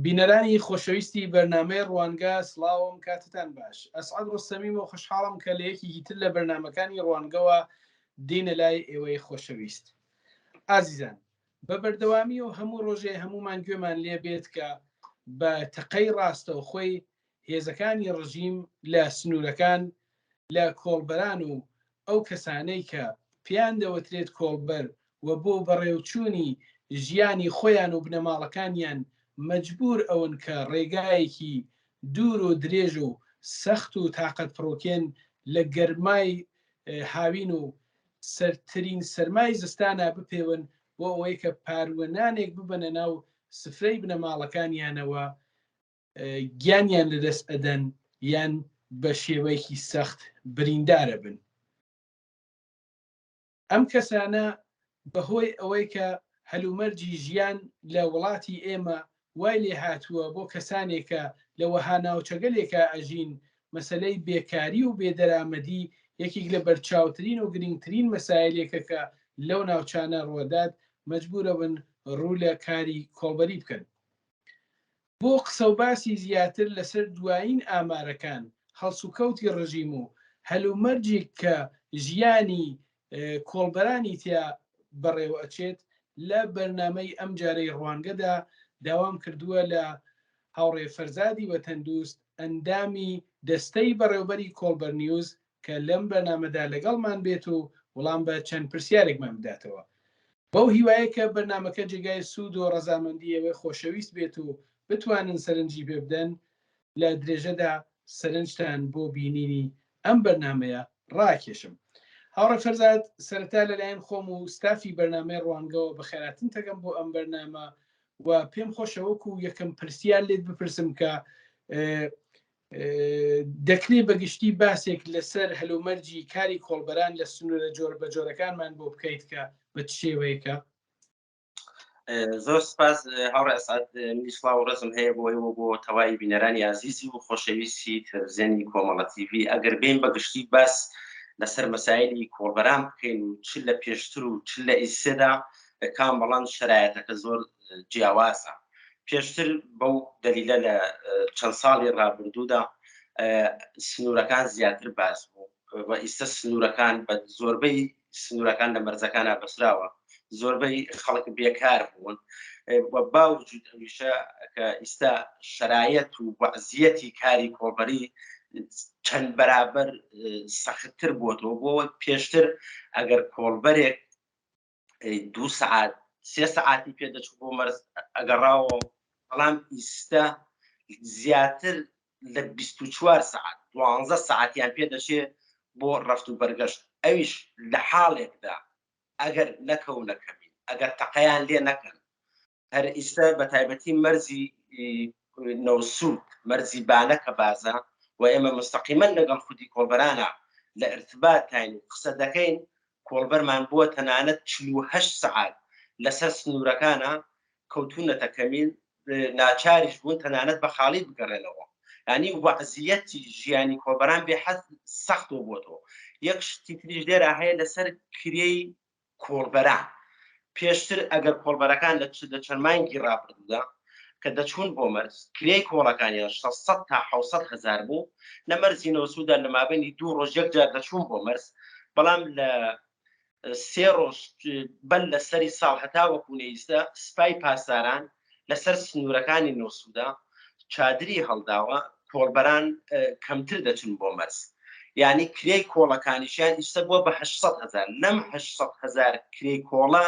بینەرانی خۆشەویستی بەرنامەی ڕوانگە سڵاوم کاتتان باش. ئەسعەد ڕستەمیم و خۆشحاڵم کە لە یەکێکی تر لە بەرنامەکانی ڕوانگەوە دێنە لای ئێوەی خۆشەویست. ئازیزان، بە بەردەوامی و هەموو ڕۆژێ هەمومان گوێمان لێ بێت کە بە تەقەی ڕاستەو خۆی هێزەکانی ڕژیم لە سنوورەکان لە کۆڵبەران و ئەو کەسانەی کە پێیان دەوترێت کۆڵبەر و بۆ بەڕێوچوونی ژیانی خۆیان و بنەماڵەکانیان مەجبور ئەون کە ڕێگایەکی دوور و درێژ و سەخت و تااقەت پڕۆکێن لە گەرمای هاوین و سەرترین سەرمای زستانە بپێون بۆ ئەوەی کە پاروەنانێک ببەنە ناو سفرەی بنەماڵەکانیانەوە گیانیان لەدەست ئەدەن یان بە شێوەیەکی سەخت بریندارە بن. ئەم کەسانە بەهۆی ئەوەی کە هەلومەرجی ژیان لە وڵاتی ئێمە وای لێ هاتووە بۆ کەسانێکە لە وەها ناوچەگەلێکە ئەژین مەسەلەی بێکاری و بێدەرامەدی یەکێک لە بەرچاوترین و گرنگترین مەسایلێکە کە لەو ناوچانە ڕۆدات مەجبورە بن ڕوو لە کاری کۆڵبەری بکەن. بۆ قسە و باسی زیاتر لەسەر دوایین ئامارەکان هەڵسوکەوتی ڕژیم و هەلومەرجێک کە ژیانی کۆڵبەرانی تیا بەڕێوە ئەچێت لە بەرنامەی ئەم جارەی ڕوانگەدا داوام کردووە لە هاوڕێ فەرزادی وەتەندروست ئەندامی دەستەی بەڕێوەبەری کۆڵبەر نیوز کە لەم بەرنامەدا لەگەڵمان بێت و وەڵام بە چەند پرسیارێکمان بداتەوە. بەو هیوایە کە بەرنامەکە جێگای سوود و ڕەزامەندی ئێوەی خۆشەویست بێت و بتوانن سەرنجی پێ بدەن لە درێژەدا سەرنجتان بۆ بینینی ئەم بەرنامەیە ڕاکێشم. هاوڕێ فەرزاد، سەرەتا لەلایەن خۆم و ستافی بەرنامەی ڕوانگەوە بەخێراتن تەکەم بۆ ئەم بەرنامە و پێم خۆشەوەکو یەکەم پرسیار لێت بپرسم کە دەکرێت بەگشتی باسێک لەسەر هەلومەرجی کاری کۆڵبەران لە سنوورە جۆر بە جۆرەکانمان بۆ بکەیت کە بە چ شێوەیەکە؟ زۆر سپاس هاوڕێ ئەسعەد، منی سڵاو و ڕێزم هەیە بۆ بۆ تەواوی بینەرانی عزیزی و خۆشەویستی تەلەڤیزیۆنی کۆمەڵە تیڤی. ئەگەر بین بەگشتی باس لەسەر مەسایلی کۆڵبەران بکەین و چ لە پێشتر و چ لە ئیسێدا کامەڵان شەرایەتەکە زۆر جیاوازە. پێشتر بەو دەلیلە لە چەند ساڵی ڕابردوودا سنوورەکان زیاتر باس بوو و ئیستا سنوورەکان بە زۆربەی سنوورەکان لە مەرجەکانە بەسراوە، زۆربەی خەڵک بێکار بوون و باوجود ئەویشە کە ئیستا شەرایەت و وەزعیەتی کاری کۆڵبەری چەند بەرابەر سەختتر بووەتەوە. بۆ پێشتر ئەگەر کۆڵبەرێک 2 سەعات 3 سەعاتی پێدەچوو بۆ مەرز ئەگەڕاوە، بەڵام ئیستا زیاتر لە 24 سەعات 12 سەعاتیان پێدەچێت بۆ ڕەفت و بەرگەشت. ئەویش لە حاڵێکدا ئەگەر نەکەونەکەبین، ئەگەر تەقەیان لێ نەکەن. هەر ئیستا بە تایبەتی مەرزی نەوسوود مەرزی بانەکە بازە و ئێمە مستەقیمەن لەگەڵ خودی کۆڵبەرانە لە ئرتباطین و قسە دەکەین. کۆڵبەرمان بووە تەنانەت 48 سەعات لەسەر سنوورەکانە کەوتونەتە کەمیل، ناچاریش بوون تەنانەت بە خاڵی بگەڕێنەوە. ینی وەزعیەتی ژیانی کۆڵبەران بێحەد سەختەوە بووەتەوە. یەک شتی تریش لێرە هەیە لەسەر کرێی کۆڵبەران. پێشتر ئەگەر کۆڵبەرەکان لە چەند مانگی ڕابردوودا کە دەچوون بۆ مەرز، کرێی کۆڵەکانیان 600 تا 700 هەزار بوو. لە مەرزی نەوسوودا لە مابەینی 2 ڕۆژ یەکجار دەچوون بۆ مەرز، بەڵام لە 3 ڕۆژ بەن لە سەری ساڵ هەتا وەکو ئێستا سپای پاسداران لەسەر سنوورەکانی نەوسوودا چادری هەڵداوە، کۆڵبەران کەمتر دەچون بۆ مەرز. یعنی کرێی کۆڵەکانیشیان ئیستا بووە بە 800 هەزار. لەم 800 هەزار کرێی کۆڵە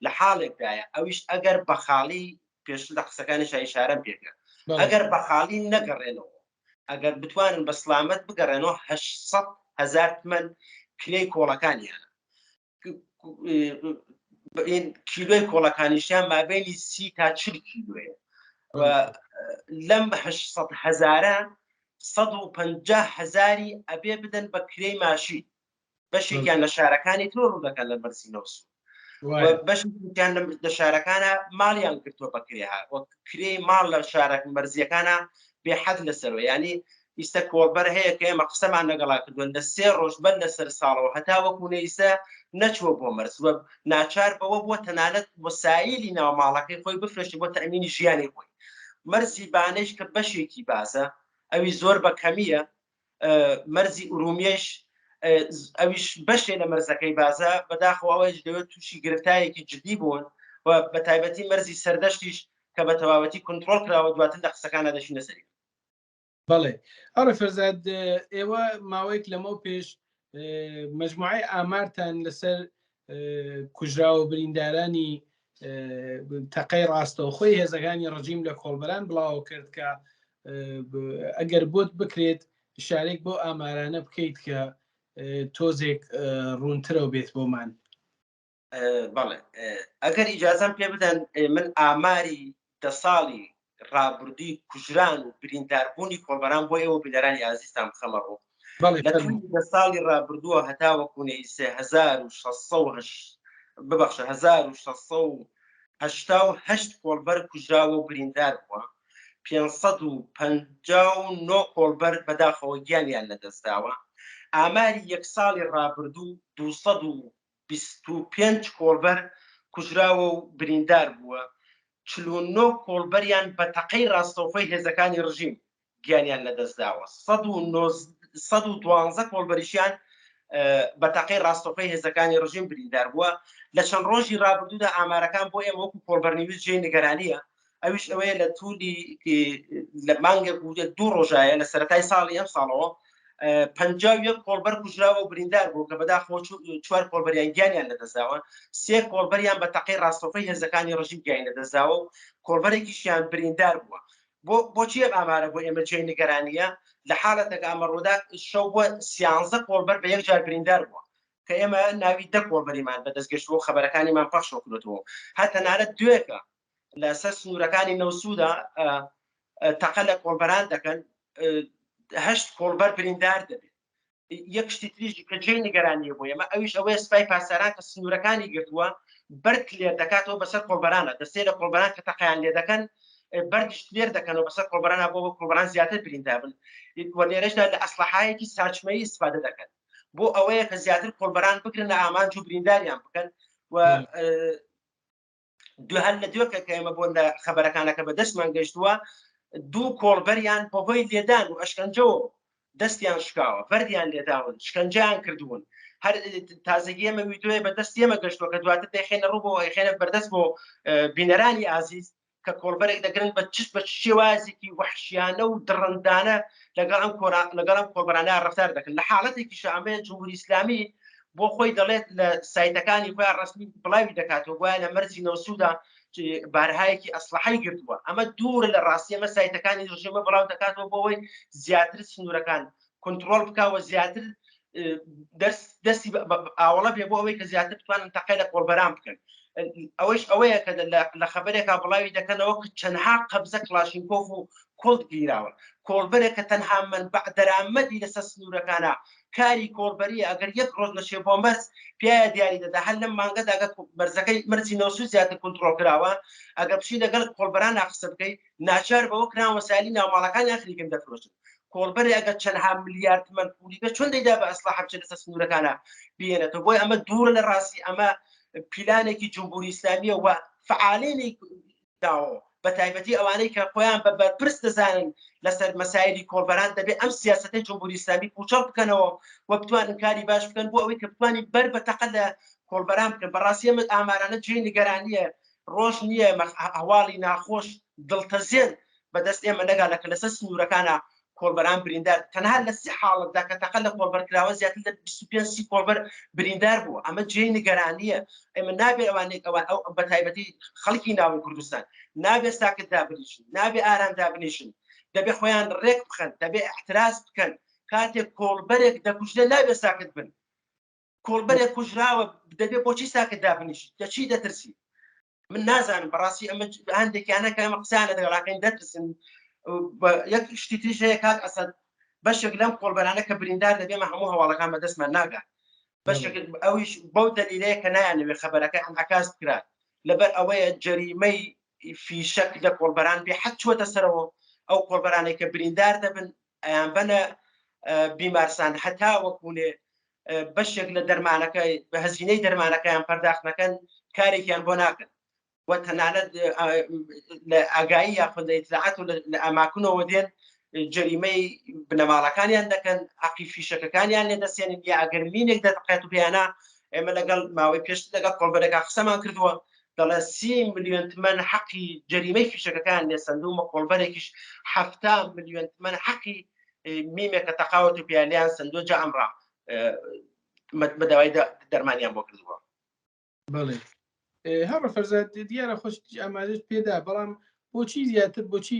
لە حاڵێکدایە ئەویش ئەگەر بە خاڵی پێشتر لە قسەکانیش ئیشارەم پێکرد، ئەگەر بە خاڵی نەگەڕێنەوە، ئەگەر بتوانن بە سلامەت بگەڕێنەوە 800 هەزار تمەن کرێی کۆڵەکانیانە. کیلۆی کۆڵەکانیشیان مابینی 30 تا 40 کیلۆیە و لەم 800 هەزارە 150 هەزاری ئەبێ بدەن بە کرێی ماشین. بەشێکیان لە شارەکانی تۆ ڕوو دەکەن لە مەرزی نەوسوود، بەشێکیان لە شارەکانە ماڵیان کردووە بە کرێها، وە کرێی ماڵ لە شارە مەرزیەکانە بێحەد لەسەرەوە. ینی ئیستا کۆڵبەر هەیە کە ئێمە قسەمان لەگەڵا کردووە لە 3 ڕۆژ بەن لەسەر ساڵەوە هەتا وەکوونە ئیستا نەچووە بۆ مەرز و ناچار بەوە بووە تەنانەت وەسایلی ناوماڵەکەی خۆی بفرۆشێت بۆ تەئەمینی ژیانی خۆی. مەرزی بانەیش کە بەشێکی بازە ئەوی زۆر بە کەمیە مەرزی ئورومیش ئەویش بەشێ لە مەرزەکەی بازە بەداخەوە ئەوەش دەوێت تووشی گرفتایەکی جدی بوون و بە تایبەتی مەرزی سەردەشتیش کە بە تەواوەتی کنترۆل کراوە دواتر لە قسەکانە دەچینە سەری. بەڵێ ئەڕە فەرزاد ئێوە ماوەیەک لەمە پێش مەجموعەی ئامارتان لەسەر کوژرا و بریندارانی تەقەی ڕاستەوخۆی هێزەکانی ڕژیم لە کۆڵبەران بڵاو کرد کە ئەگەر بۆت بکرێت شارێک بۆ ئامارانە بکەیت کە تۆزێک ڕوونترە و بێت بۆمان. بەڵێ ئەگەر ئیجازەم پێ بدەن من ئاماری 10 ساڵی ڕابردووی کوژران و برینداربوونی کۆڵبەران بۆ ئێوە بینەرانی ئازیزتان بخەمەڕۆ لە توی 10 ساڵی ڕابردووە هەتاوەکوونەی 1688 کۆڵبەر کوژراوە و بریندار بووە 559 کۆڵبەر بەداخەوە گیانیان لەدەستداوە. ئاماری یەک ساڵی ڕابردوو 225 کۆڵبەر کوژراوە و بریندار بووە 49 کۆڵبەریان بە تەقەی ڕاستەوخۆی هێزەکانی ڕژیم گیانیان لەدەستداوە 112 کۆڵبەریشیان بە تەقەی ڕاستەوخۆی هێزەکانی ڕژیم بریندار بووە. لە چەند ڕۆژی ڕابردوودا ئامارەکان بۆ ئێمە وەکو کۆڵبەرنویست جێی نیگەرانیە. ئەویش ئەوەیە لە توولی لە مانگێک بوو 2 ڕۆژایە لە سەرەتای ساڵی ئەم ساڵەوە 51 کۆڵبەر کوژراوە و بریندار بوو کە بەداخەوە 4 کۆڵبەریان گیانیان لەدەستداوە 3 کۆڵبەریان بە تەقەی ڕاستەوخۆی هێزەکانی ڕژیم گیان لەدەستداوە و کۆڵبەرێکیشیان بریندار بووە. بۆچی ئەم ئامارە بۆ ئێمە جێی نیگەرانیە؟ لە حاڵەتێکە ئەمەڕۆدا شەو بووە 13 کۆڵبەر بە یەکجار بریندار بووە کە ئێمە ناوی 10 کۆڵبەریمان بەدەستگەشتەوە خەبەرەکانیمان پەخشەوە کردەوە. هەتەنانەت دوێکە لەسەر سنوورەکانی نەوسوودا تەقە لە کۆڵبەران دەکەن 8 کۆڵبەر بریندار دەبێت. یەک شتی تریژی کە جێی نیگەرانیە بۆ ئێمە ئەویش ئەوەیە سوپای پاسەران کە سنوورەکانی گرتووە بەرد لێر دەکاتەوە بەسەر کۆڵبەرانە دەستێ لە کۆڵبەران کە تەقەیان لێ دەکەن بەردیش لێر دەکەنەوە بەسەر کۆڵبەرانە بۆ کۆڵبەران زیاتر بریندار بن وە لێرەشدا لە ئەسلحەیەکی ساچمەیی ئیسفادە دەکەن بۆ ئەوەیە کە زیاتر کۆڵبەران بگرن لە ئامانج و برینداریان بکەن و هەر لە دوێکە کە ئێمە بۆ لە خەبەرەکانەکە بەدەستمان گەشتووە 2 کۆڵبەریان بەهۆی لێدان و ئەشکەنجەوە دەستیان شکاوە بەردیان لێداون شکەنجیان کردوون. هەر تازەگی ئێمە ویدۆیە بەدەست ئێمە گەشتووە کە دواتر دەخێنە ڕوو بۆ ئەخێنە بەردەست بۆ بینەرانی ئازیز کە کۆڵبەرێک دەگرن بە شێوازێکی وەحشیانە و دڕندانە لەگەڵ ئەم کۆڵبەرانە ڕەفتار دەکەن. لە حاڵەتێکی شەعبەیە جمهوری ئیسلامی بۆ خۆی دەڵێت لە سایتەکانی خۆیان ڕسمی بڵاوی دەکاتەوە گوایە لە مەرجی نەوسوودا بارهایەکی ئەسلحەی گرتووە. ئەمە دوورە لە ڕاستی ئەمە سایتەکانی ڕژیمە بڵاو دەکاتەوە بۆەوەی زیاتر سنوورەکان کنترۆل بکاوە زیاتر دەستی ئاوەڵە بێ بۆ ئەوەی کە زیاتر بتوانن تەقەی لە کۆڵبەران بکەن. ئەوەش ئەوەیە کە لە خەبەرێکا بڵاوی دەکەنەوە چەندها قەبزە کلاشینکۆف و کۆڵت گیراوە کۆڵبەرێک کە تەنها منبع دەرامەدی لەسەر سنوورەکانە کاری کۆڵبەریە ئەگەر یەک ڕۆژ لەشێ بۆ مەرز پیایە دیاری دەدا هەر لەم مانگەدا ئەگەر مەرزەکەی مەرجی نەوسوو زیاتر کنترۆل کراوە ئەگەر پشی لەگەڵ کۆڵبەران قسە بکەی ناچار بەوە کران وەسایلی ناوماڵەکانی ئەخریگەن دەفرۆشن. کۆڵبەری ئەگەر چەندها ملیارد تمەن پولی بێت چۆن دەیدا بە ئەسلحە بچێت لەسەر سنوورەکانە بێنێتەوە. بۆی ئەمە دوورە لە ڕاستی ئەمە پیلانێکی جمهوری ئیسلامیە و فعالینی داوە بە تایبەتی ئەوانەی کە خۆیان بە بەرپرس دەزانن لەسەر مەسایلی کۆڵبەران دەبێت ئەم سیاسەتەی جمهوری ئیسلامی پوچەڵ بکەنەوە و بتوانن کاری باش بکەن بۆ ئەوەی کە بتوانین بەر بە تەقە لە کۆڵبەران بکەن. بەڕاستی ئەمە ئامارانە جێی نیگەرانیە ڕۆژ نییە هەواڵی ناخۆش دڵتەزێن بەدەست ئێمە نەگالەکە لەسەر سنوورەکانە کۆڵبەران بریندار تەنها لە 3 حاڵەتدا کە تەقە لە کۆڵبەرکراوە زیاتر لە 25 کۆڵبەر بریندار بوو. ئەمە جێی نیگەرانیە. ئێمە نابێ ئەوانێک ئەوان ئەو بە تایبەتی خەڵکی ناوی کوردستان نابێ ساکت دابنیشن نابێ ئارام دابنیشن دەبێ خۆیان ڕێک بخەن دەبێ احتراز بکەن کاتێک کۆڵبەرێک دەکوژرێ نابێ ساکت بن. کۆڵبەرێک کوژراوە دەبێ بۆچی ساکت دابنیشن دەچی دەترسی. من نازانم بەڕاستی ئەمە هەندێکیانەکە ئەمە قسانە دەگەڵاکەین دەترسن. یەک شتی تریش هەیە کاک ئەسەد بەشێک لەم کۆڵبەرانە کە بریندار دەبێمە هەموو هەواڵەکان بەدەستمان ناگات بەشێک ئەویش بەو دەلیلەیە کە نایانەوێ خەبەرەکە ئەنعکاس بکرات لەبەر ئەوەیە جەریمەی فیشەک لە کۆڵبەران بێ حەق چووەتە سەرەوە ئەو کۆڵبەرانەی کە بریندار دەبن ئەیان بەنە بیمارسان هەتا وەکوونێ بەشێک لە دەرمانەکەی بە هەزینەی دەرمانەکەیان پەرداخت نەکەن کارێکیان بۆ ناکەن. وتەنانەت لە ئاگایی یاخود لە ئیتلاعات و لە ئەماکنەوە دێن جەریمەی بنەماڵەکانیان دەکەن عەقی فیشەکەکانیان لێ دەستێنن یا ئەگەر مینێک دەتەقێت و پێیانە ئێمە لەگەڵ ماوەی پێش لەگەڵ کۆڵبەرێکا قسەمان کردووە دەڵێ 30 ملیۆن تمەن حەقی جەریمەی فیشەکەکان لێ سەندوومە کۆڵبەرێکیش 70 ملیۆن تمەن حەقی میمێکە تەقاوەت و پیالیان سندووە جا ئەمڕا بەداوای دەرمانیان بۆ کردووە. بەڵێ هەڕە فەرزاد دیارە خۆش ئامادەت پێدا بەڵام بۆچی زیاتر بۆچی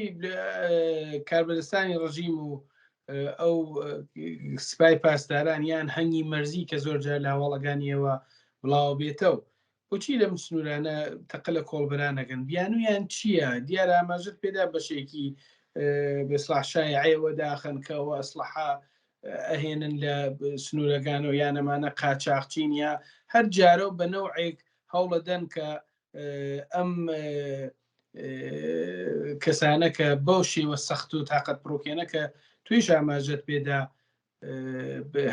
کاربەدەستانی ڕژیم و ئەو سپای پاسداران یان هەنگی مەرزی کە زۆر جار لە هەواڵەکانیەوە بڵاو بێتەوە بۆچی لەم سنوورانە تەقە لە کۆڵبەرانەکەن بیانویان چییە؟ دیارە ئاماژت پێدا بەشێکی بێسڵاح شایعەوە داخەن کەەوە ئەسلحە ئەهێنن لە سنوورەکانەوە یانەمانە قاچاقچین یا هەر جارە و بە نەوعێک هەوڵەدەن کە ئەم کەسانە کە بەو شێوە سەخت و تااقەت پرۆکێنەکە توێش ئاماژەت پێدا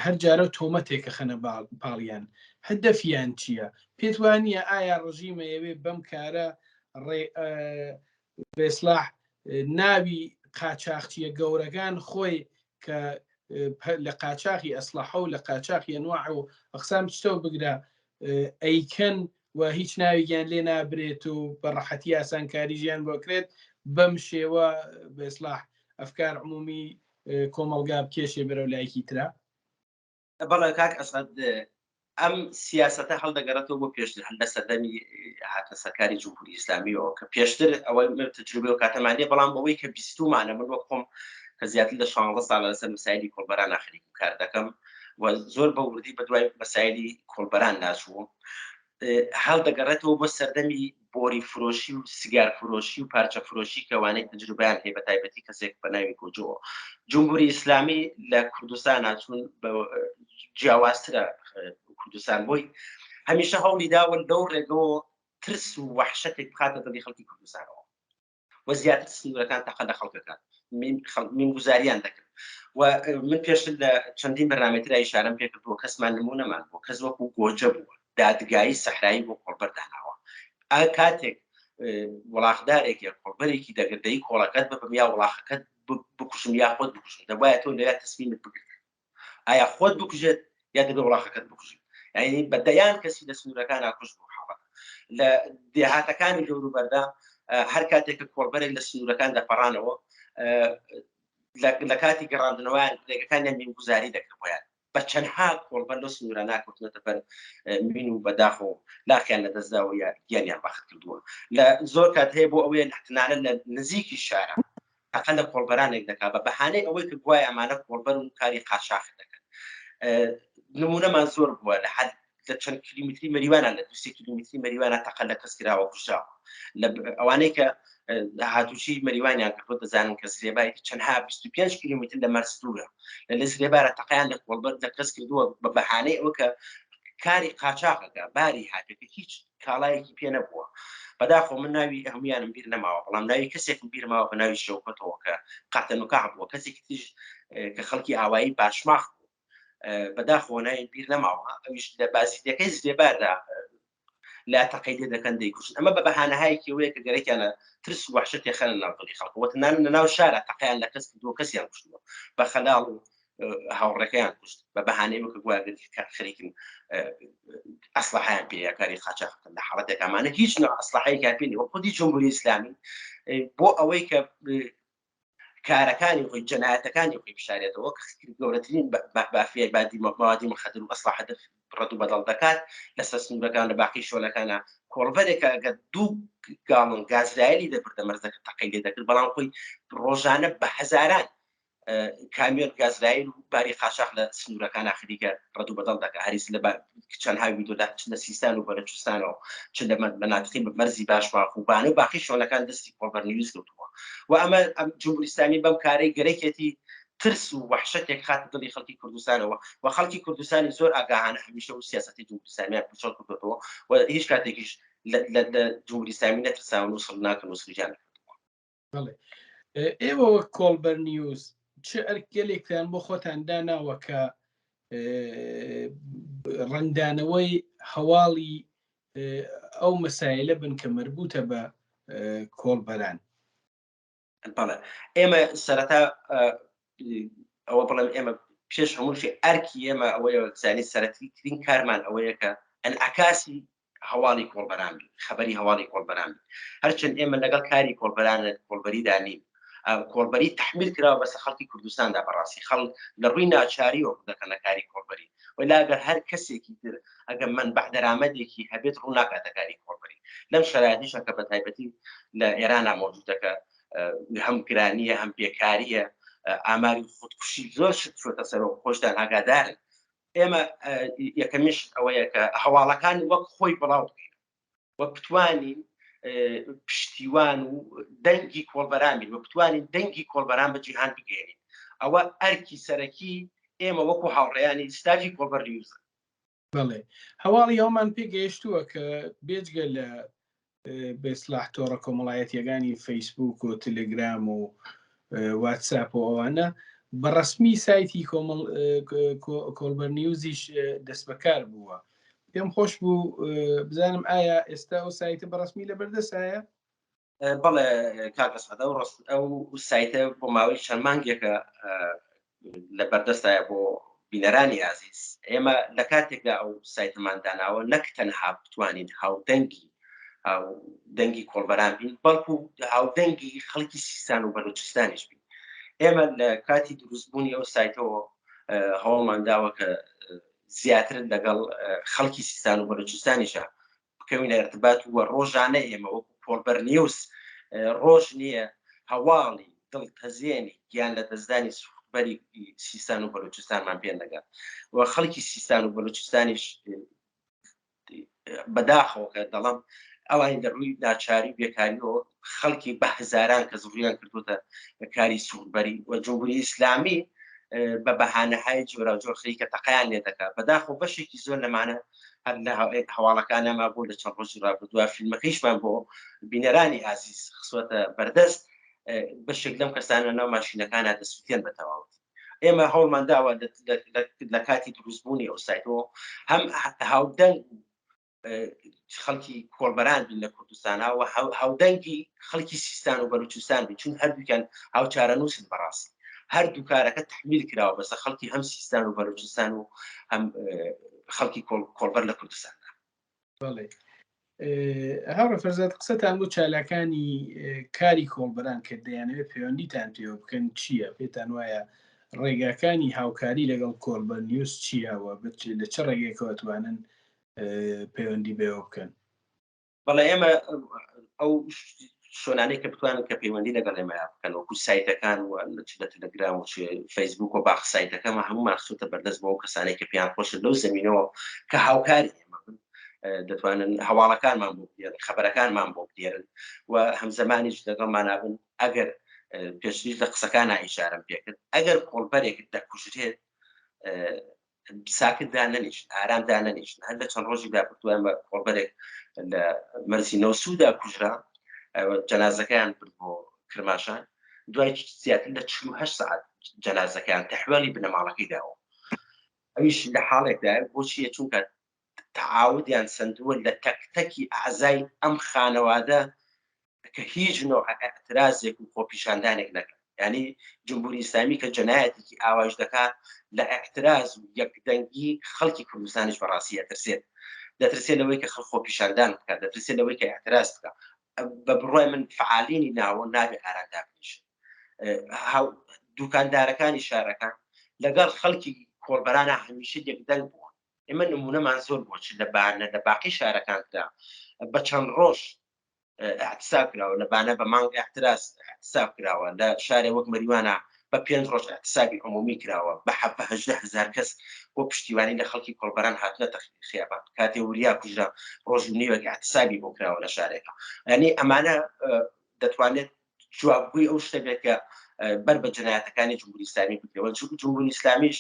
هەر جارە تۆمەتێکە خەنە پاڵیان هەدەفیان چییە؟ پێت وانە ئایا ڕژیمە ئەوێ بەم کارە بێسڵاح ناوی قاچاقچیە گەورەکان خۆی کە لە قاچاقی ئەسلحە و لە قاچاقی ئەنواع و ئەقسام شتەوە بگرە ئەیکەن و هیچ ناویگیان لێ نابرێت و بەڕەحەتی ئاسانکاری ژیان بۆکرێت بەم شێوە بێسڵاح ئەفکار عمومی کۆمەڵگا بکێشێ بەرەو لایەکی ترا؟ بەڵێ کاک ئەسعەد ئەم سیاسەتە هەڵدەگەڕێتەوە بۆ پێشتر هەندە سەردەمی هاتە سەرکاری جمهوری ئیسلامیەوە کە پێشتر ئەوەی تەجروبە و کاتەمانێ بەڵام بەوەی کە بیستومانە من وەک خۆم کە زیاتر لە 16 ساڵ لەسەر مەسایلی کۆڵبەران خەریک کار دەکەم و زۆر بە وردی بەدوای مەسایلی کۆڵبەران ناچووم هەڵدەگەڕێتەوە بۆ سەردەمی بۆری فرۆشی و سیگار فرۆشی و پارچە فرۆشی کەوانەی تەجروبەیان هەیە بە تایبەتی کەسێک بە ناوی گۆجۆ جمهوری ئیسلامی لە کوردستان ناچوون جیاوازترە کوردستان بۆی هەمیشە هەوڵی داوە لەو ڕێگەوە ترس و وحشەتێک بخاتە دڵی خەڵکی کوردستانەوە و زیاتر سنوورەکان تەقە لە خەڵکەکان من گوزاریان دەکرد و من پێشتر لە چەندین بەرنامەی ئیشارەم پێ کردووە کەسمان نمونەمان بۆ کەس وەکو گۆجە بووە دادگایی سەحرایی بۆ کۆڵبەر داناوە کاتێک وڵاغدارێک یا کۆڵبەرێکی دەگردەی کۆڵەکەت ببم یا وڵاغەکەت بکوشم یا خۆت بکوشم دەبایە تۆ لەوێ تەسمیمت بگرێت ئایا خۆت بکوژێت یا دەبێ وڵاغەکەت بکوژیت یعنی بەدەیان کەسی لە سنوورەکان کوژ بوو حاڵە لە دێهاتەکانی دەوروبەردا هەر کاتێک کە کۆڵبەرێک لە سنوورەکان دەپەڕانەوە لە کاتی گەڕاندنەوەیان لێگەکانیان مینگوزاری دەکرد بۆیان بە چەندها کۆڵبەر لە سنوورە ناکەوتنەتە بەر مین و بەداخۆ لاخیان لە دەستداوە یا گیانیان بەخت کردووە لە زۆر کات هەیە بۆ ئەوەیە احتمالاً لە نزیکی شارە تەقە لە کۆڵبەرانێک دەکات بە بەهانەی ئەوەی کە گوایە ئەمانە کۆڵبەر و کاری قاچاق دەکەن نمونەمان زۆر بووە لە حد لە چەند کیلومتری مەریوانە لە 200 کیلومتری مەریوانە تەقە لە کەس کراوە کوژاوە لە ئەوانەی کە هاتوچی مەریوانیان کردوە دەزانن کە سرێبای چەندها 25 کیلومتر لە مەرسدوورە لە سرێبارە تەقەیان لە کۆڵبەر لە کەس کردووە بە بەهانەی ئەوە کە کاری قاچاقەکە باری هاتێکە هیچ کاڵایەکی پێ نەبووە بەداخۆ من ناوی هەمویانم بیر نەماوە بەڵام ناوی کەسێکم بیرماوە بە ناوی شەوکەتەوە کە قاتەنوکاع بووە کەسێکی تر کە خەڵکی ئاوایی باشماخ بوو بەداخۆ ناوی بیر نەماوە ئەویش لە بازیدەکەی سرێباردا لا تەقەیدێ دەکەن دەیکوشن ئەمە بە بەهانەهایەکی ئەوەیە کە گەرەکیانە ترس و وحشەتی خەنە ناو دڵی خەڵک وەتەنانە لە ناو شارە تەقەیان لە کەس کردووە کەسیان کوشتووە بە خەلاڵ و هاوڕێکەیان کوشت بە بەهانەی وەکە گوایگەری خەریکن ئەسلحەیان پێ یا کاری قاچاقەکەن لە حاڵەتێک ئەمانە هیچ نوع ئەسلحەیەکیان پێ نییە خودی جمهوری ئیسلامی بۆ ئەوەی کە کارەکانی خۆی جەنایەتەکانی خۆی بشارێتەوە گەورەترین بافیە بادی موادی مخدر و ئەسلحە ڕەت و بەدڵ دەکات لەسەر سنوورەکان لە باقی شۆلەکانە کۆڵبەرێکە ئەگەر 2 گاڵن گازرایلی دەبردە مەرزەکە تەقەی لێ دەکرد بەڵام خۆی ڕۆژانە بە هەزاران کامیۆن گازرایل و باری قاچاق لە سنوورەکان خەریکە ڕەت و بەدڵ دەکات هەریس لە چەندها ویدۆدا چ لە سیستان و بەلوچستانەوە چ لە مەناطقی مەرزی باشماخ و بانە و باقی شۆلەکان دەستی کۆڵبەرنووس کەوتووە و ئەمە جمهوری ئیسلامی بەم کارەی گەرەکێتی ترس و وحشەتێک خاتە دڵی خەڵکی کوردستانەوە و خەڵکی کوردستانی زۆر ئاگاهانە هەمیشە و سیاسەتی جمهوری ئیسلامیان پچۆڵ کردوەوە و هیچ کاتێکیش لە جمهوری ئیسلامی نەترساون و وسڵ ناکەن و سوجان نەکردووە. بەڵێ ئێوە وەک کۆڵبەرنیوس چ ئەرکێلێکتان بۆ خۆتان داناوە کە ڕەنگدانەوەی هەواڵی ئەو مەسایلە بن کە مربوطە بە کۆڵبەران. بەڵێ ئێمە سەرەتا ئەوە بڵێم ئێمە پێش هەمووشی ئەرکی ئێمە ئەوەیە زانی سەرەتیترین کارمان ئەوەیە کە ئەنعکاسی هەواڵی کۆڵبەران بین، خەبەری هەواڵی کۆڵبەران بین. هەرچەند ئێمە لەگەڵ کاری کۆڵبەریدا نین، کۆڵبەری تحمیل کراوە بەسەر خەڵکی کوردستاندا بەڕاستی خەڵک لە ڕووی ناچاریەوە دەکەنە کاری کۆڵبەری، وەلا ئەگەر هەر کەسێکی تر ئەگەر منبع دەرامەدێکی هەبێت ڕوو ناکاتە کاری کۆڵبەری. لەم شەرایطیشە کە بە تایبەتی لە ئێرانە مۆجودەکە هەم گرانیە هەم بێکاریە، ئاماری خودکوشی زۆر شت چۆتە سەرەوە، خۆشدان ئاگادارن. ئێمە یەکەمیش ئەوەیە کە هەواڵەکان وەک خۆی بڵاو بکەین، وەک بتوانین پشتیوان و دەنگی کۆڵبەران بین، وەک بتوانین دەنگی کۆڵبەران بە جیهان بگەێنین. ئەوە ئەرکی سەرەکی ئێمە وەکو هاوڕێیانی ستاژی کۆڵبەر نیوزە. بەڵێ هەواڵی ئەومان پێگەیشتووە کە بێجگە لە بێسلاح تۆڕە کۆمەڵایەتیەکانی فەیسبوک و تلگرام و واتساپ و ئەوانە بەڕەسمی سایتی کۆڵبەر نیوزیش دەست بەکار بووە. پێم خۆش بوو بزانم ئایا ئێستا ئەو سایتە بەڕەسمی لە بەردەسایە؟ بەڵێ کاکەسەدە ئەو سایتە بۆ ماوەی چەند مانگێکە لە بەردەستایە بۆ بینەرانی ئازیز. ئێمە لە کاتێکدا ئەو سایتمان داناوە نەک تەنها بتوانین هاودەنگی دەنگی کۆڵبەران بین، بەڵکو هاودەنگی خەڵکی سیستان و بەلوچستانیش بین. ئێمە لە کاتی دروستبوونی ئەو سایتەوە هەوڵمان داوە کە زیاتر لەگەڵ خەڵکی سیستان و بەلوچستانیشە بکەوینە ارتباط وە ڕۆژانە ئێمە وەکو کۆڵبەر نیوز ڕۆژ نییە هەواڵی دڵتەزیێنی گیان لە دەستدانی سوودبەری سیستان و بەلوچستانمان پێ نەگات و خەڵکی سیستان و بەلوچستانیش بەداخەوە کە دەڵم ئەوانی دەڕووی ناچاری بێکاریەوە خەڵکی بە هەزاران کە زڕیان کردوتە کاری سوودبەری و جمهوری ئیسلامی بە بەهانەهای جۆراوجۆر خەریکە تەقەیان لێ دەکات. بەداخەوە بەشێکی زۆر لەمانە هەر لە هەواڵەکانەما بۆ لە چەند ڕۆژی ڕابردووە فیلمەکەیشمان بۆ بینەرانی ئازیز خسوەتە بەردەست، بەشێک لەم کەسانە ناو ماشینەکانە دەسووتێن بە تەواوەتی. ئێمە هەوڵمان داوە لە کاتی دروستبوونی ئەو سایتەوە هەم هاودەنگ خەڵکی کۆڵبەران بین لە کوردستانە و هاودەنگی خەڵکی سیستان و بەلوچستان بین، چون هەردووکیان هاوچارە نووسن بەڕاستی. هەردوو کارەکە تحمیل کراوە بەسەر خەڵکی هەم سیستان و بەلوچستان و هەم خەڵکی کۆڵبەر لە کوردستاندا. بەڵێ هاوڕە فەرزاد قسەتان بۆ چالاکانی کاری کۆڵبەران کە دەیانەوێت پەیوەندیتان پێوە بکەن چییە؟ پێتان وایە ڕێگاکانی هاوکاری لەگەڵ کۆڵبەر نیوز چییەوە لە چه ڕێگەیەکەوە توانن پەیوەندی بێەوە بکەن؟ بەڵێ ئێمە ئەو شۆنانەی کە بتوانن کە پەیوەندی لەگەڵ ئێمە بکەن وەکو سایتەکان و لە تەلەگرام و فەیسبوک و باخ سایتەکەمە هەمومان خسووتە بەردەست بۆ ئەو کەسانێک کە پێیان خۆشن لەو زەمینەوە کە هاوکاری ئێمە بن، دەتوانن هەواڵەکانمان بۆ بدێرن، خەبەرەکانمان بۆ بدێرن و هەمزەمانیش لەگەڵمان نابن. ئەگەر پێشتر لە قسەکانە ئیشارەم پێکرد ئەگەر کۆڵبەرێکت دەکوژرێت ساکتدا نەنیشن، ئارامدا نەنیشن. هەر لە چەند ڕۆژی دابردووە ئەمە کۆڵبەرێک لە مەرسی نەوسوودا کوژرا، جەنازەکەیان برد بۆ کرماشان، دوای زیاتر لە 48 ساعت جەنازەکەیان تەحویلی بنەماڵەکەی داوە. ئەویش لە حاڵێکدا بۆچیە؟ چونکە تعاودیان سندووە لە تەکتەکی ئەعزای ئەم خانەوادە کە هیچ نوع اعترازێک و خۆپیشاندانێک نەکرد. یعنی جمهوری ئیسلامی کە جەنایەتێکی ئاواژ دەکات لە اعتراز و یەکدەنگی خەڵکی کوردستانیش بەڕاستی دەترسێت لەوەی کە خەڵک خۆپیشاندان بکات، دەترسێت لەوەی کە اعتراز بکات. بە بڕوای من فعالینی ناوە نابێ ئارامدا بنیشن. دوکاندارەکانی شارەکان لەگەڵ خەڵکی کۆڵبەرانە هەمیشە یەکدەنگ بووە. ئێمە نمونەمان زۆر بۆچ لە بانە لە باقی شارەکاندا بە چەند ڕۆژ احتساب کراوە، لە بانە بە مانگ احتراز احتساب کراوە، لە شارێ وەک مەریوانە بە 5 ڕۆژ احتسابی عمومی کراوە، بە 18,000 کەس بۆ پشتیوانی لە خەڵکی کۆڵبەران هاتنەتە خیابان. کاتێ وریا کوژرا ڕۆژ و نیوەک احتسابی بۆ کراوە لە شارێکە. یعنی ئەمانە دەتوانێت جوابگوی ئەو شتە بێت کە بەر بە جەنایەتەکانی جمهوری ئیسلامی بکرێەوە، چونکە جمهوری ئیسلامیش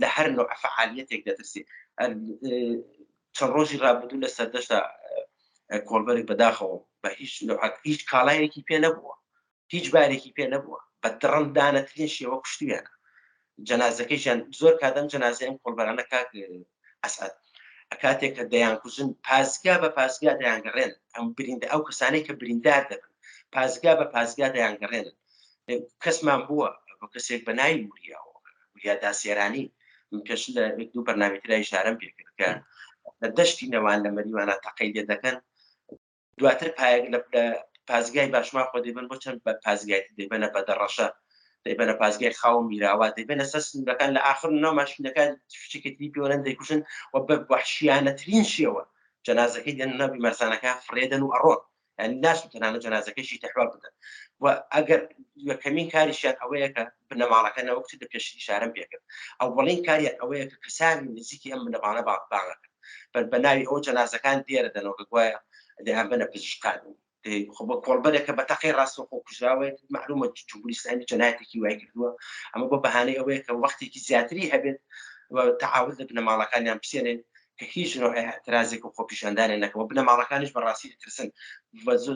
لە هەر نوع فعالیەتێک دەترسێت. چەند ڕۆژی ڕابردوو لە سەردەشتا کۆڵبەرێک بەداخەوە بە هیچ کاڵایەکی پێ نەبووە، هیچ بارێکی پێ نەبووە، بە دڕندانەترین شێوە کوشتیانە. جەنازەکەیشیان زۆر کاتەم جەنازە ئەم کۆڵبەرانە کاک ئەسعەد کاتێک کە دەیانکوژن پازگا بە پازگا دەیانگەڕێن ئەو کەسانەی کە بریندار دەبن پازگا بە پازگا دەیانگەڕێنن کەسمان بووە بۆ کەسێک بە ناوی وریاوە وریا داسێرانی پێش لە دوو بەرنامەی ئیشارەم پێکرد کە لە دەشتی نەوان لە مەریوانە تەقەی لێ دەکەن دواتر پایەک لە پازگای باشما خۆ دەیبن بۆ چەند بە پازگای دەیبەنە بە دەڕەشە دەیبەنە پازگای خاو میراوە دەیبەنە سەر سنوورەکان لە آخر ناو ماشینەکان شتێکی پێوەرن دەیکوژن و بە وەحشیانەترین شێوە جەنازەکەی دێنە بیمارستانەکە فڕێدەن و ئەڕۆن یعنی ناشن تەنانەت جەنازەکەیشی تەحویل بدەن و ئەگەر یەکەمین کاریشیان ئەوەیە کە بنەماڵەکە نەوەکتی لە پێش ئیشارەم پێکرد ئەوڵین کاریان ئەوەیە کە کەسانی نزیکی ئەم بنەماڵە باڵەکەن بە ناوی ئەو جەنازەکان دێرە دەنەوە گوایە دەیان بنە پزیشکان خۆ کۆڵبەرێکە بە تەقی ڕاستەوخۆ کوژراوێت معلومە جمهوری ئیسلامی جەنایەتێکی وای کردووە ئەمە بۆ بەهانەی ئەوەیە کە وەختێکی زیاتری هەبێت تەعاون لە بنەماڵەکانیان بسێنێن کە هیچ نوع اعتراضێک و خۆپیشاندانێک نەکەوە بنەماڵەکانیش بەڕاستی دەترسن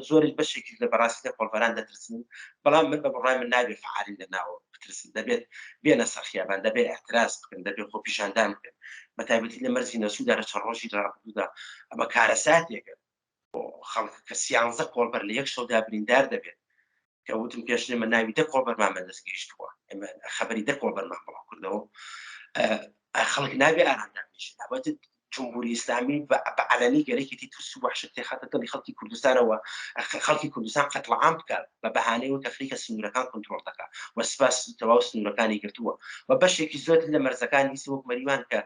زۆری بەشێکی لە بەڕاستی لە کۆڵبەران دەترسن بەڵام من بە بڕای من نابێت فعالین لەناوە بترسن دەبێت بێنە سەر خیابان دەبێت اعتراض بکەن دەبێت خۆپیشاندان بکەن بەتایبەتی لە مەرزی نەسوودا لە چەند ڕۆژی ڕابردوودا ئەمە کارەساتێکە خەڵک کە 11 کۆڵبەر لە یەک شەودا بریندار دەبێت کە وتم پێشتر من ناوی 10 کۆڵبەرمان بەدەستگەیشتووە ئێمە خەبەری 10 کۆڵبەرمان بڵاو کردەوە خەڵک نابێ ئارامدان بێژن ئەوەت جمهوری ئیسلامی بە عەلەنی گەرەێکی ترس و وەحشەتی خاتە دڵی خەڵکی کوردستانەوە خەڵکی کوردستان قەتڵعام بکات بە بەهانەیەوە کە خەریکە سنوورەکان کۆنتڕۆڵ دەکات و سپاس تەواو سنوورەکانی گرتووە و بەشێکی زۆر لە مەرزەکانی وەک مەریوان کە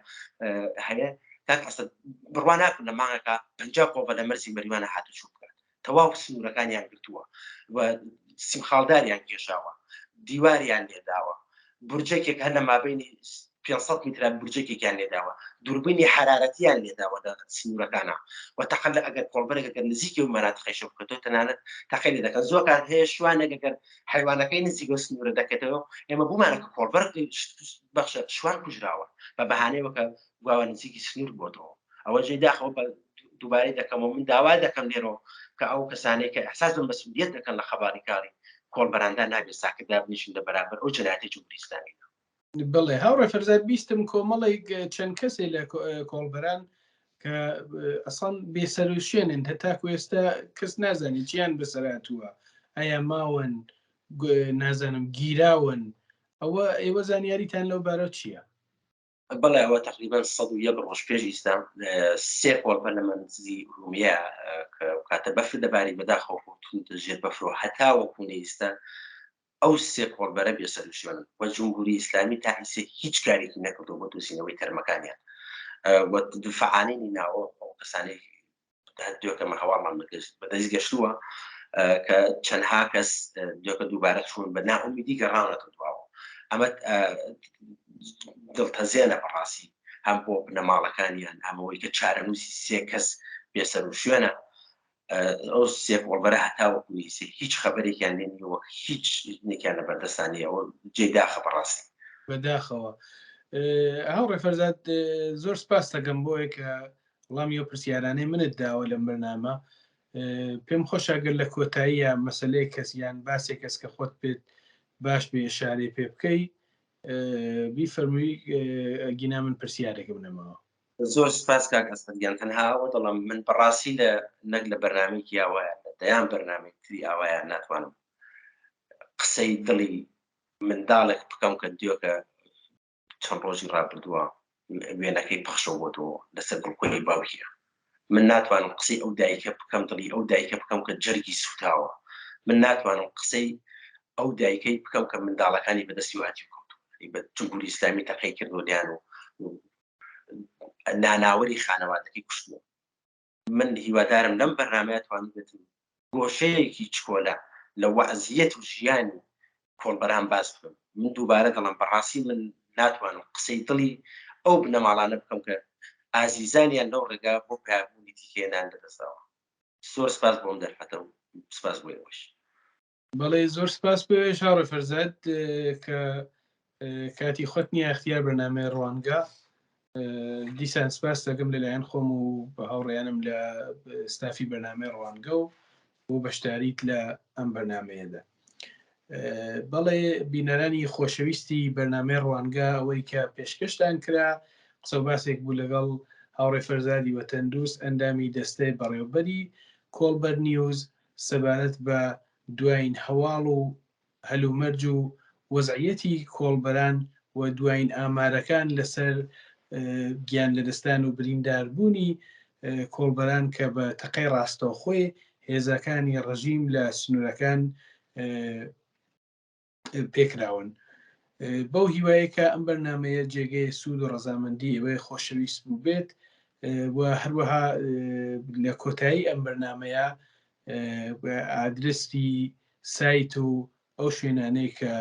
هەیە کاک ئەسەد بڕوا ناکەن لە مانگەکە 50 کۆڵبەر لە مەرزی مەریوانە هاتوچوو بکات تەواو سنوورەکانیان گرتووە و سیمخاڵداریان کێشاوە دیواریان لێداوە بورجێکێک هەر لە مابینی 500 میتر بورجێکێکیان لێداوە دووربینی حرارەتیان لێداوە لە سنوورەکانە و تەقەن لە ئەگەر کۆڵبەرێکەکە نزیکی و مەناتقی شەو بکەوە تەنانەت تەقەی لێ دەکەن زۆر کات هەیە شوانێکەگەر حیوانەکەی نزیکە سنوورە دەکەێتەوە ئێمە بوومانەکە کۆڵبەر بەخشە شوان کوژراوە بە بەهانەیەوە کە گواوە نزیکی سنوور بۆتەوە ئەوە جێ داخەوە بە دووبارەی دەکەمەوە من داوا دەکەم لێرەوە کە ئەو کەسانەی کە ئەحساس بە مەسئولیت دەکەن لە خەباری کاری کۆڵبەراندا نابێت ساکەدا بنیشن لە بەرامبەر ئەو جەنایەتی جمهوری ئیسلامی بڵێ هاوڕێ فەرزاد بیستم کۆمەڵێک چەند کەسێ لە کۆڵبەران کە ئەسڵان بێسەروشێنن هەتاکو ئێستا کەس نازانی چیان بەسەراتووە ئایا ماون نازانم گیراون ئەوە ئێوە زانیاریتان لەو بارە چییە؟ بەڵێ ئەوە تقریبا 101 ڕۆژ پێش ئیستا سێ کۆڵبەر لە منزی ئورومیە کاتە بەفر دەباری بەداخەوە ژێر بەفرۆ هەتا وەکوونە ئیستا ئەو سێ کۆڵبەرە بێسەروشێنن و جمهوری ئیسلامی تا ئیسێ هیچ کارێکی نەکردەوە بۆ دۆزینەوەی تەرمەکانیان فعالینی ناوە کەسانێک دوێکەمە هەواڵمان بەدەست گەشتووە کە چەندها کەس دوێکە دووبارە چوون بە ناومیدی گەڕاونەتە دواوە ئەمە دڵتەزێنە بەڕاستی هەم بۆ بنەماڵەکانیان ئەمەوەی کە چارەنووسی سێ کەس بێسەروشێنە ئەو سێ کۆڵبەرە هەتاوەکو نیسێ هیچ خەبەرێکیان لێنیەوە هیچ نێکیان لە بەردەستانی ئەوە جێداخە بەڕاستی بەداخەوە هاوڕێ فەرزاد زۆر سپاس دەکەم بۆیە کە وەڵامی ئەو پرسیارانەی منت داوە لەم بەرنامە پێم خۆش ئەگەر لە کۆتاییە مەسەلەی کەسیان باسێک کەس کە خۆت پێت باش بێ ئشارەی پێ بکەی بیفەرمووی گینا من پرسیارێکە بنەمەوە زۆر سپاس کاک ئەسەدیان تەنهاوە دەڵم من بەڕاستی لە نەک لە بەرنامێکی ئاوایە لە دەیان بەرنامێکی ئاوایە ناتوانم قسەی دڵی منداڵێک بکەم کە دیۆکە چەند ڕۆژی ڕابردووە وێنەکەی پەخشەوە بۆتەوە لەسەر دڵکۆی باوکیە من ناتوانم قسەی ئەو دایکە بکەم دڵی ئەو دایکە بکەم کە جەرگی سوتاوە من ناتوانم قسەی ئەو دایکەی بکەم کە منداڵەکانی بەدەستی هاتی کەوتووە بە جمهوری ئیسلامی تەقەی کردو لیان و ناناوەری خانەوادەکەی کوشتووە من هیوادارم لەم بەرنامەیە توانی بێتم گۆشەیەکی چکۆلە لە وەعزیەت و ژیانی کۆڵبەران باس بکەم من دووبارە دەڵم بەڕاستی من ناتوانم قسەی دڵی ئەو بنەماڵانە بکەم کە ئازیزانیان لەو ڕێگا بۆ پیابوونی تیکێنان لەدەستاوە زۆر سپاس بۆم دەرفەتە و سپاس بۆ ئێوەش بەڵێ زۆر سپاس بۆی هاوڕێ فەرزاد کە کاتی خۆت نییە اختیار بەرنامەی ڕوانگە دیسان سپاس دەکەم لەلایەن خۆم و بە هاوڕێیانم لە ستافی بەرنامەی ڕوانگە و بۆ بەشداریت لە ئەم بەرنامەیەدا بەڵێ بینەرانی خۆشەویستی بەرنامەی ڕوانگە ئەوەی کە پێشکەشتان کرا قسە و باسێک بوو لەگەڵ هاوڕێ فەرزادی وەتەندروست ئەندامی دەستەی بەڕێوەبەری کۆڵبەر نیوز سەبارەت بە دوایین هەواڵ و هەلومەرج و وەزعیەتی کۆڵبەران و دوایین ئامارەکان لەسەر گیان لەدەستان و برینداربوونی کۆڵبەران کە بە تەقەی ڕاستەوخۆی هێزەکانی ڕژیم لە سنوورەکان پێکراون. بەو هیوایەکە ئەم بەرنامەیە جێگەی سوود و ڕەزامەندی ئێوەی خۆشەویست بوو بێت و هەروەها لە کۆتایی ئەم بەرنامەیە ئادرستی سایت و ئەو شوێنانەی کە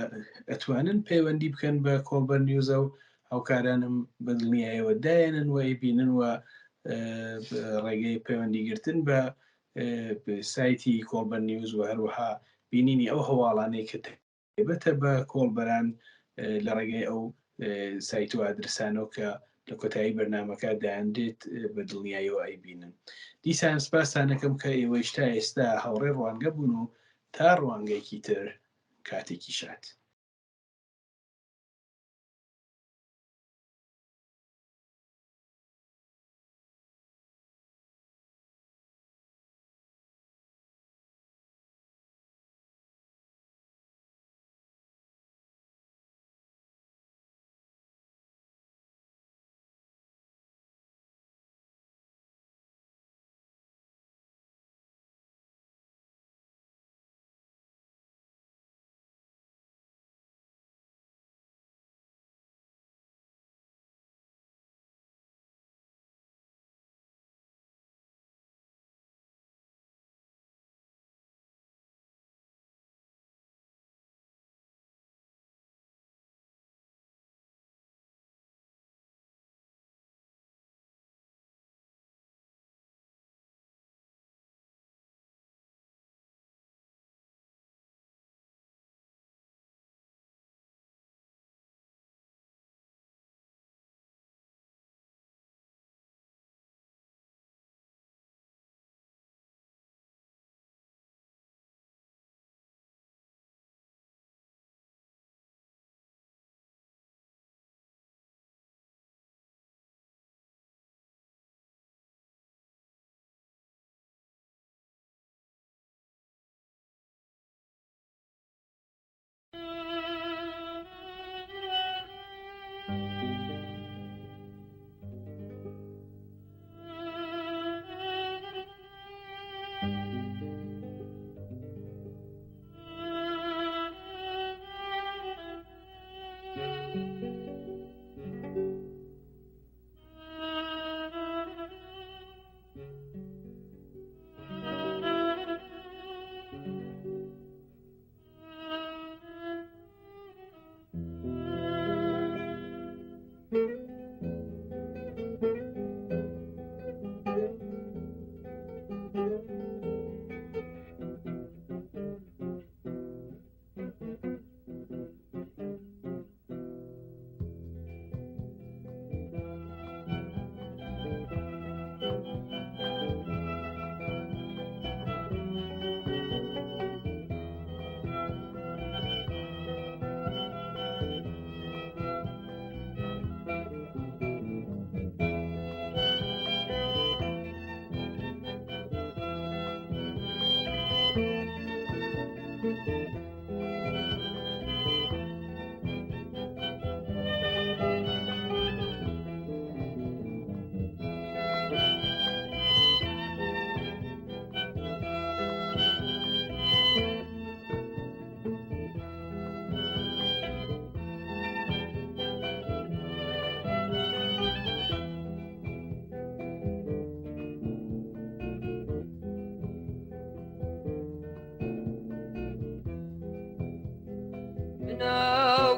ئەتوانن پەیوەندی بکەن بە کۆڵبەر نیوزە و هاوکارانم بەدڵنیایەوە دایەنن و ئەیبینن و ڕێگەی پەیوەندیگرتن بە سایتی کۆڵبەر نیوز و هەروەها بینینی ئەو هەواڵانەی کە تایبەتە بە کۆڵبەران لە ڕێگەی ئەو سایت و ئادرسانەوە کە لە کۆتایی بەرنامەکە دایاندێت بەدڵنیایەوە ئەیبینن. دیسان سپاسانەکەم کە ئێوەش تا ئێستا هاوڕێ ڕوانگە بوون و تا ڕوانگەیەکی تر کاتێکی شات.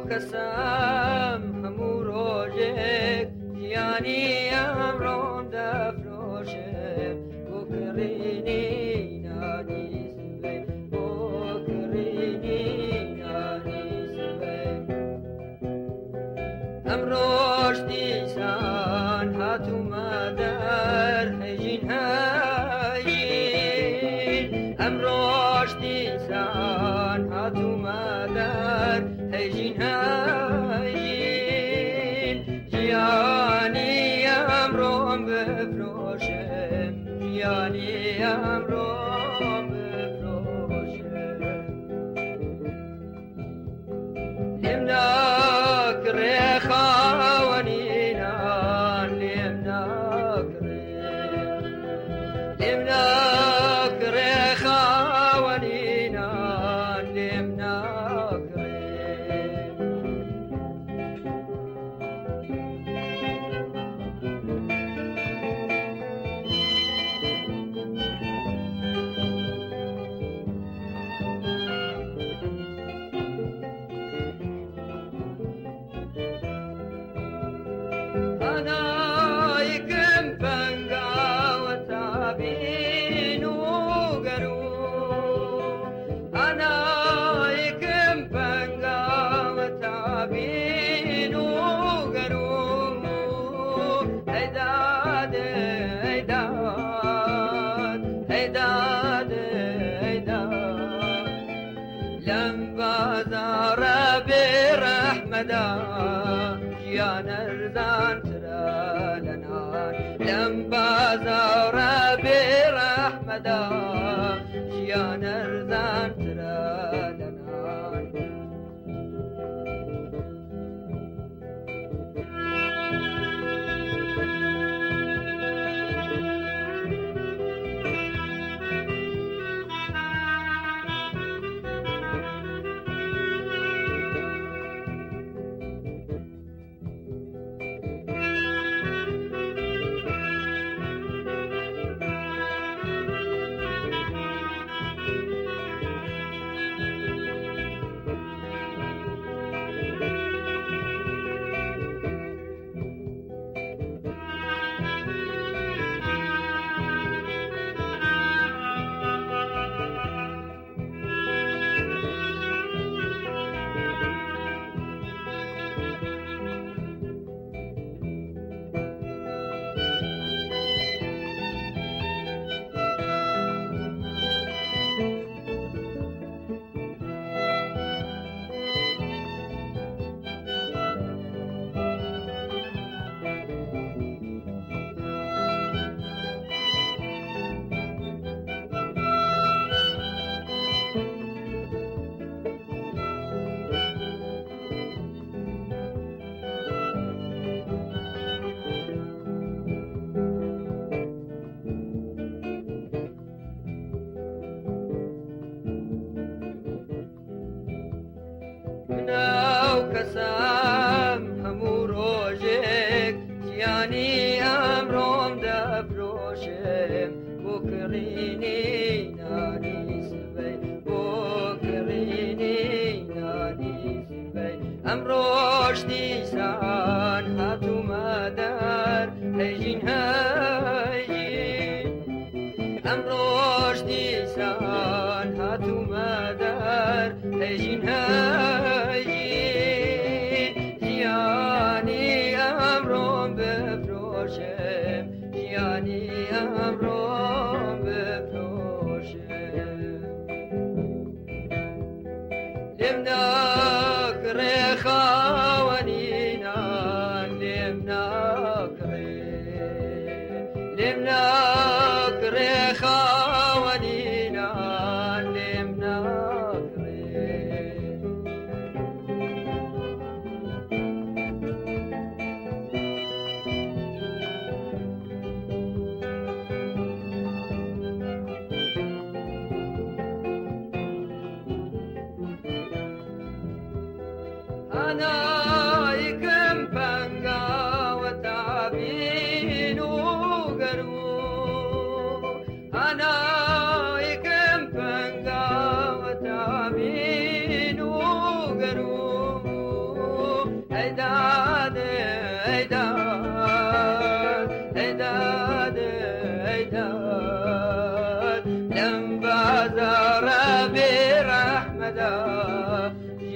کەسم هەموو ڕۆژێک گیانی ئەمڕۆم دەفرۆشم بۆ کڕینی نانی سبەی بۆ کڕینی نانی سبەی ئەمڕۆژ دیسان هاتوومە دەر هەژین هەژین ئەمڕۆژ دیسان هاتوومە دەر هەژین هەژین گیانی ئەمڕۆم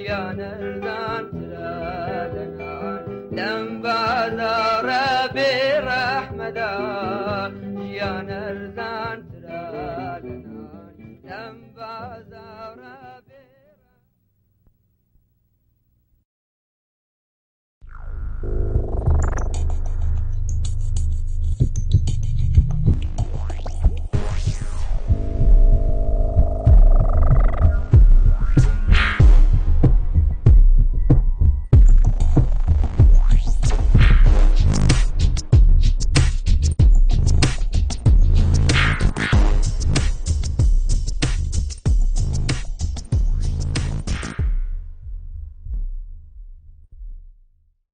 Gianer dan